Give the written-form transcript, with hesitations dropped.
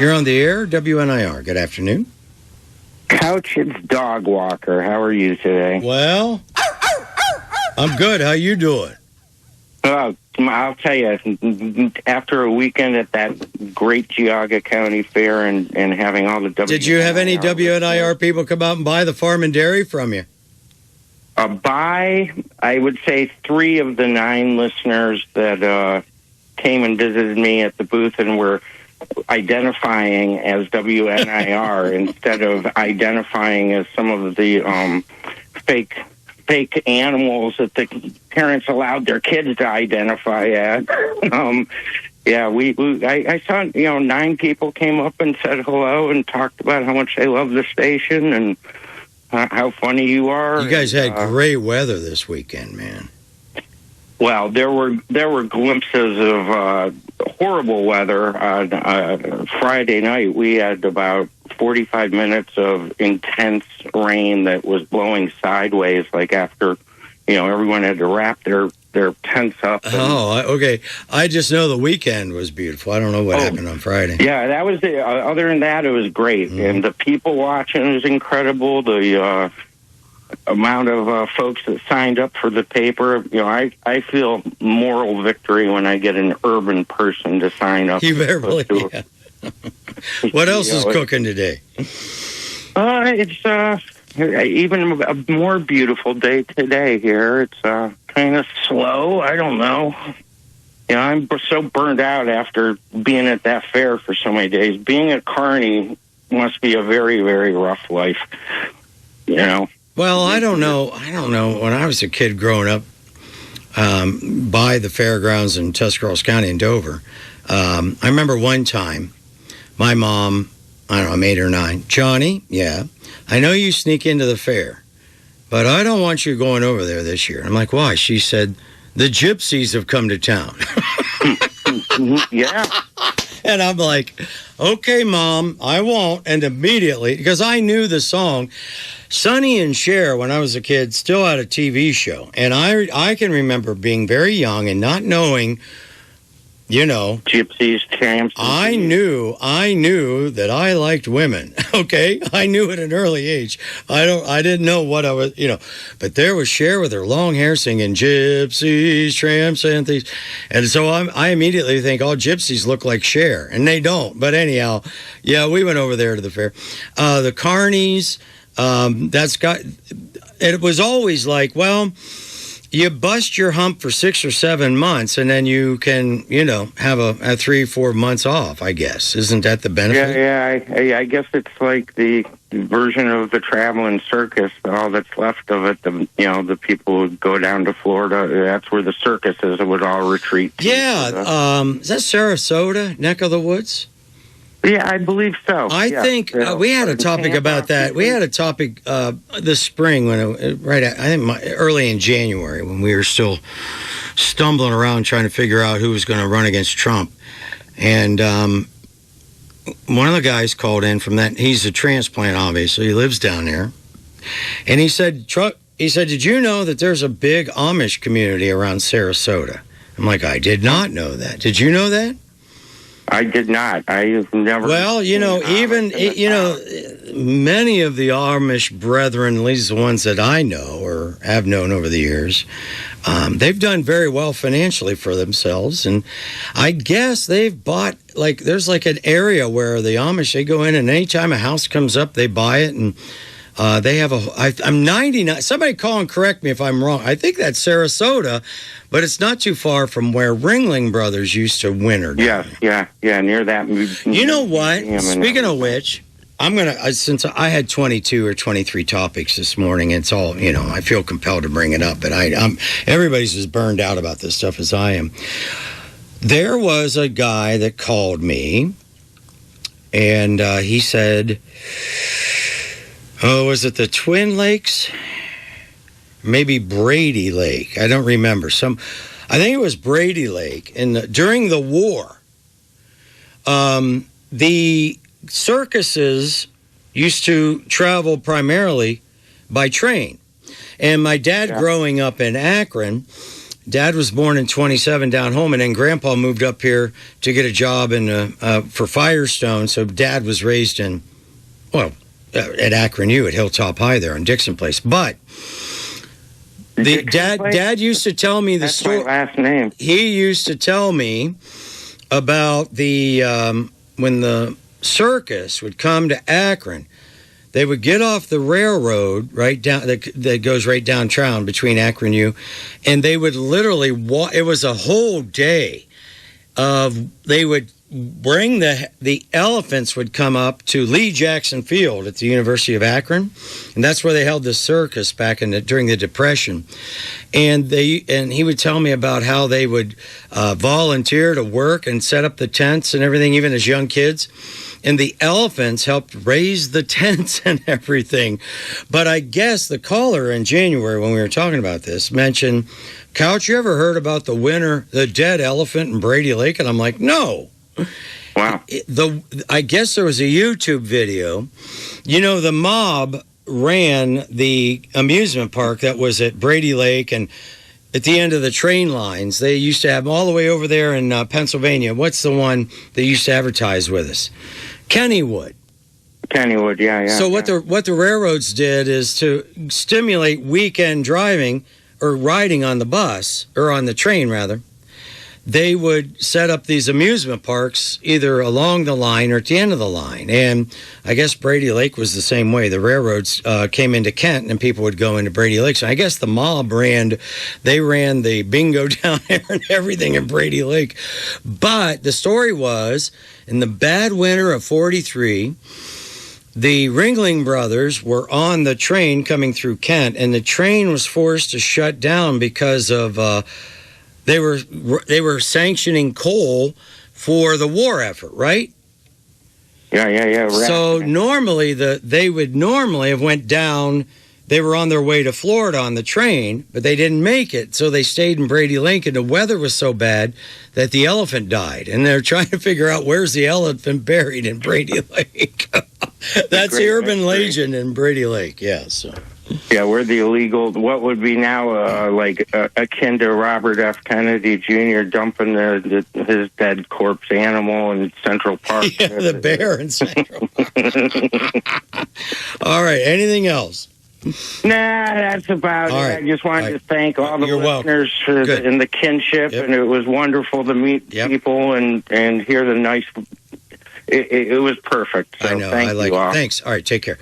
You're on the air, WNIR. Good afternoon. Couch, it's Dogwalker. How are you today? Well, I'm good. How you doing? Well, I'll tell you, after a weekend at that Great Geauga County Fair and having all the WNIR... Did you have any WNIR people come out and buy the farm and dairy from you? I would say 3 of the 9 listeners that came and visited me at the booth and were identifying as WNIR instead of identifying as some of the fake animals that the parents allowed their kids to identify as. I saw 9 people came up and said hello and talked about how much they love the station and how funny you are. You guys had great weather this weekend, man. Well, there were glimpses of horrible weather on Friday night. We had about 45 minutes of intense rain that was blowing sideways, like after, everyone had to wrap their tents up. Okay. I just know the weekend was beautiful. I don't know what happened on Friday. Yeah, that was it. Other than that, it was great. Mm-hmm. And the people watching was incredible. The amount of folks that signed up for the paper. I feel moral victory when I get an urban person to sign up. You better believe it. What else is cooking today? It's even a more beautiful day today here. It's kind of slow. I don't know. I'm so burned out after being at that fair for so many days. Being at Kearney must be a very, very rough life. Well, I don't know. When I was a kid growing up by the fairgrounds in Tuscarawas County in Dover, I remember one time my mom, I don't know, I'm 8 or 9. Johnny, yeah, I know you sneak into the fair, but I don't want you going over there this year. I'm like, why? She said, the gypsies have come to town. Yeah. And I'm like, okay, Mom, I won't. And immediately, because I knew the song, Sonny and Cher, when I was a kid, still had a TV show. And I can remember being very young and not knowing, gypsies, tramps. I knew that I liked women. Okay, I knew at an early age. I didn't know what I was, But there was Cher with her long hair singing gypsies, tramps, and thieves. And so I immediately think all gypsies look like Cher, and they don't. But anyhow, yeah, we went over there to the fair. The Carnies. It was always like, well, you bust your hump for 6 or 7 months, and then you can, have a 3-4 months off, I guess. Isn't that the benefit? Yeah. I guess it's like the version of the traveling circus. All that's left of it, the people who go down to Florida, that's where the circuses would all retreat to. Yeah. Is that Sarasota, neck of the woods? Yeah, I believe so. I think we had a topic about that. We had a topic this spring early in January when we were still stumbling around trying to figure out who was going to run against Trump. And one of the guys called in from that. He's a transplant, obviously. He lives down there. And he said, did you know that there's a big Amish community around Sarasota? I'm like, I did not know that. Did you know that? I did not. I've never. Well, many of the Amish brethren, at least the ones that I know or have known over the years, they've done very well financially for themselves. And I guess they've bought, there's an area where the Amish, they go in and anytime a house comes up, they buy it. And they have I'm 99. Somebody call and correct me if I'm wrong. I think that's Sarasota, but it's not too far from where Ringling Brothers used to winter. Yeah, near that. You know what? Speaking of which, I'm going to, since I had 22 or 23 topics this morning, it's all, I feel compelled to bring it up, but everybody's as burned out about this stuff as I am. There was a guy that called me, and he said, was it the Twin Lakes? Maybe Brady Lake. I don't remember. I think it was Brady Lake. And during the war, the circuses used to travel primarily by train. And my dad, growing up in Akron, Dad was born in 27 down home, and then Grandpa moved up here to get a job for Firestone. So Dad was raised at Akron U at Hilltop High there on Dixon Place. But Dad used to tell me the story. That's my last name. He used to tell me about when the circus would come to Akron. They would get off the railroad right down that goes right downtown between Akron U, and they would literally walk. It was a whole day they would bring the elephants would come up to Lee Jackson Field at the University of Akron, and that's where they held the circus back during the Depression. And he would tell me about how they would volunteer to work and set up the tents and everything, even as young kids. And the elephants helped raise the tents and everything. But I guess the caller in January, when we were talking about this, mentioned, Couch, you ever heard about the dead elephant in Brady Lake? And I'm like, no. Wow. I guess there was a YouTube video. You know, the mob ran the amusement park that was at Brady Lake and at the end of the train lines. They used to have them all the way over there in Pennsylvania. What's the one they used to advertise with us? Kennywood. Kennywood, yeah. So what the railroads did is to stimulate weekend driving or riding on the bus, or on the train rather. They would set up these amusement parks either along the line or at the end of the line. And I guess Brady Lake was the same way. The railroads came into Kent and people would go into Brady Lake. So I guess the mob ran the bingo down there and everything in Brady Lake. But the story was, in the bad winter of 43, the Ringling Brothers were on the train coming through Kent, and the train was forced to shut down because of they were sanctioning coal for the war effort, right? Yeah. Right. So normally they would normally have went down. They were on their way to Florida on the train, but they didn't make it, so they stayed in Brady Lake, and the weather was so bad that the elephant died. And they're trying to figure out where's the elephant buried in Brady Lake. That's the urban legend in Brady Lake, yeah. So. Yeah, we're the illegal, what would be now akin to Robert F. Kennedy Jr. dumping his dead corpse animal in Central Park. Yeah, the bear in Central Park. All right, anything else? Nah, that's about it. Right. I just wanted to thank all the listeners in the kinship, and it was wonderful to meet people and hear the nice... It was perfect. So I know. Thank you all. Thanks. All right, take care.